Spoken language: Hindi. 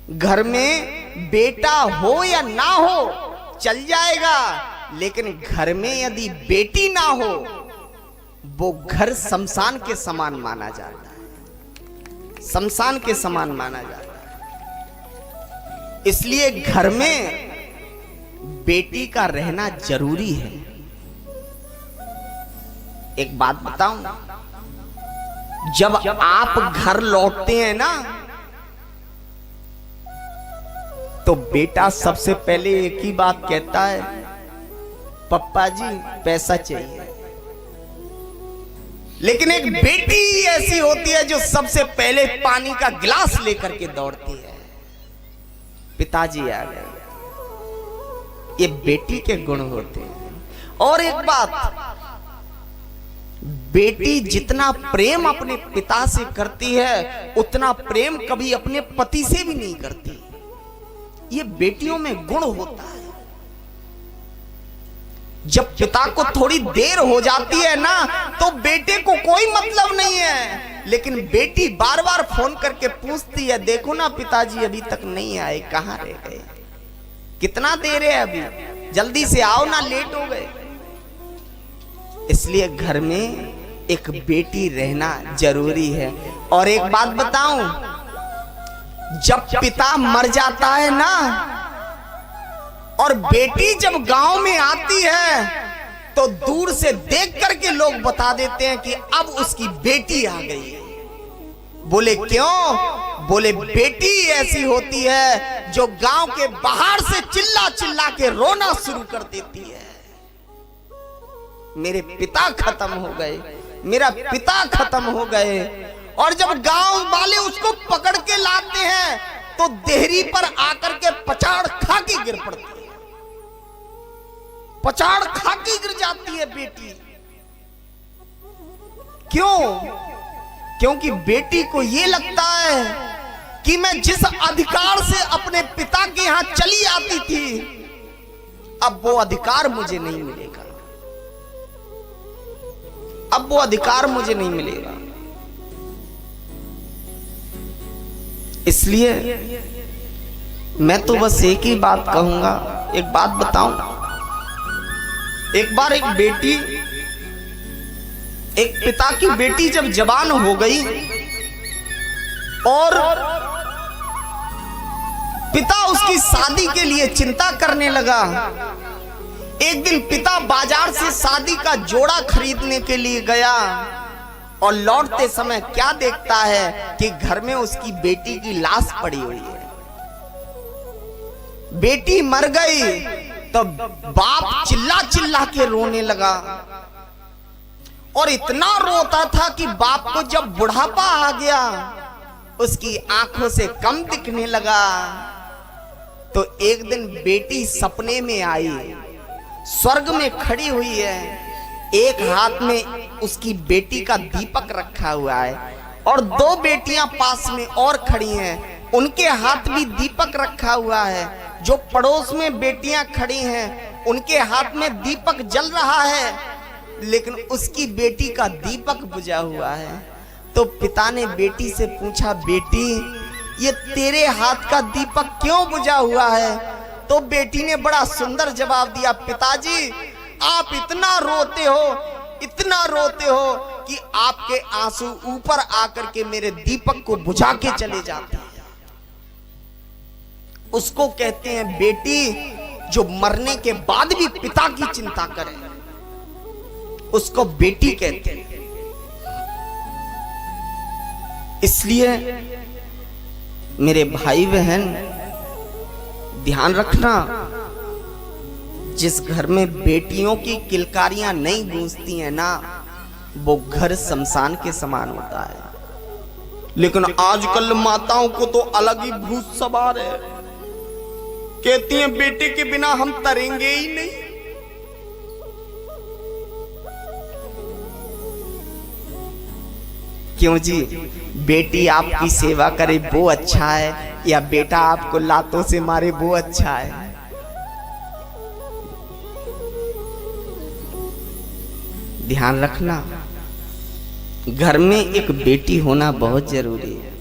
घर में बेटा हो या ना हो चल जाएगा, लेकिन घर में यदि बेटी ना हो वो घर शमशान के समान माना जाता है, शमशान के समान माना जाता है। इसलिए घर में बेटी का रहना जरूरी है। एक बात बताऊं, जब आप घर लौटते हैं ना तो बेटा सबसे पहले एक ही बात कहता है, पप्पा जी पैसा चाहिए। लेकिन एक बेटी ऐसी होती है जो सबसे पहले पानी का गिलास लेकर के दौड़ती है, पिताजी आ गए। ये बेटी के गुण होते हैं। और एक बात, बेटी जितना प्रेम अपने पिता से करती है उतना प्रेम कभी अपने पति से भी नहीं करती। ये बेटियों में गुण होता है। जब पिता को थोड़ी देर हो जाती है ना तो बेटे को कोई मतलब नहीं है, लेकिन बेटी बार बार फोन करके पूछती है, देखो ना पिताजी अभी तक नहीं आए, कहां रह गए, कितना देर है अभी, जल्दी से आओ ना, लेट हो गए। इसलिए घर में एक बेटी रहना जरूरी है। और एक बात बताऊं, जब पिता मर जाता है ना और बेटी जब गांव में आती है तो दूर से देख करके लोग बता देते हैं कि अब उसकी बेटी आ गई है। बोले क्यों? बोले बेटी ऐसी होती है जो गांव के बाहर से चिल्ला चिल्ला के रोना शुरू कर देती है, मेरे पिता खत्म हो गए, मेरा पिता खत्म हो गए। और जब गांव वाले उसको पकड़ के लाते हैं तो देहरी पर आकर के पछाड़ खा के गिर पड़ती है, पछाड़ खा के गिर जाती है बेटी। क्यों? क्योंकि बेटी को यह लगता है कि मैं जिस अधिकार से अपने पिता के यहां चली आती थी अब वो अधिकार मुझे नहीं मिलेगा, अब वो अधिकार मुझे नहीं मिलेगा। इसलिए मैं तो बस एक ही बात कहूंगा, एक बात बताऊं, एक बार एक बेटी, एक पिता की बेटी जब जवान हो गई और पिता उसकी शादी के लिए चिंता करने लगा। एक दिन पिता बाजार से शादी का जोड़ा खरीदने के लिए गया और लौटते समय क्या देखता है कि घर में उसकी बेटी की लाश पड़ी हुई है। बेटी मर गई तो बाप चिल्ला चिल्ला के रोने लगा और इतना रोता था कि बाप को जब बुढ़ापा आ गया उसकी आंखों से कम दिखने लगा। तो एक दिन बेटी सपने में आई, स्वर्ग में खड़ी हुई है, एक हाथ में उसकी बेटी का दीपक रखा हुआ है और दो बेटियां पास में और खड़ी हैं, उनके हाथ भी दीपक रखा हुआ है। जो पड़ोस में बेटियां खड़ी हैं उनके हाथ में दीपक जल रहा है, लेकिन उसकी बेटी का दीपक बुझा हुआ है। तो पिता ने बेटी से पूछा, बेटी ये तेरे हाथ का दीपक क्यों बुझा हुआ है? तो बेटी ने बड़ा सुंदर जवाब दिया, पिताजी आप इतना रोते हो, इतना रोते हो कि आपके आंसू ऊपर आकर के मेरे दीपक को बुझा के चले जाते हैं। उसको कहते हैं बेटी जो मरने के बाद भी पिता की चिंता करे, उसको बेटी कहते हैं। इसलिए मेरे भाई बहन ध्यान रखना, जिस घर में बेटियों की किलकारियां नहीं गूंजती हैं ना वो घर शमशान के समान होता है। लेकिन आजकल माताओं को तो अलग ही भूत सवार है, कहती हैं बेटे के बिना हम तरेंगे ही नहीं। क्यों जी? बेटी आपकी सेवा करे वो अच्छा है या बेटा आपको लातों से मारे वो अच्छा है? ध्यान रखना, घर में एक बेटी होना बहुत जरूरी है।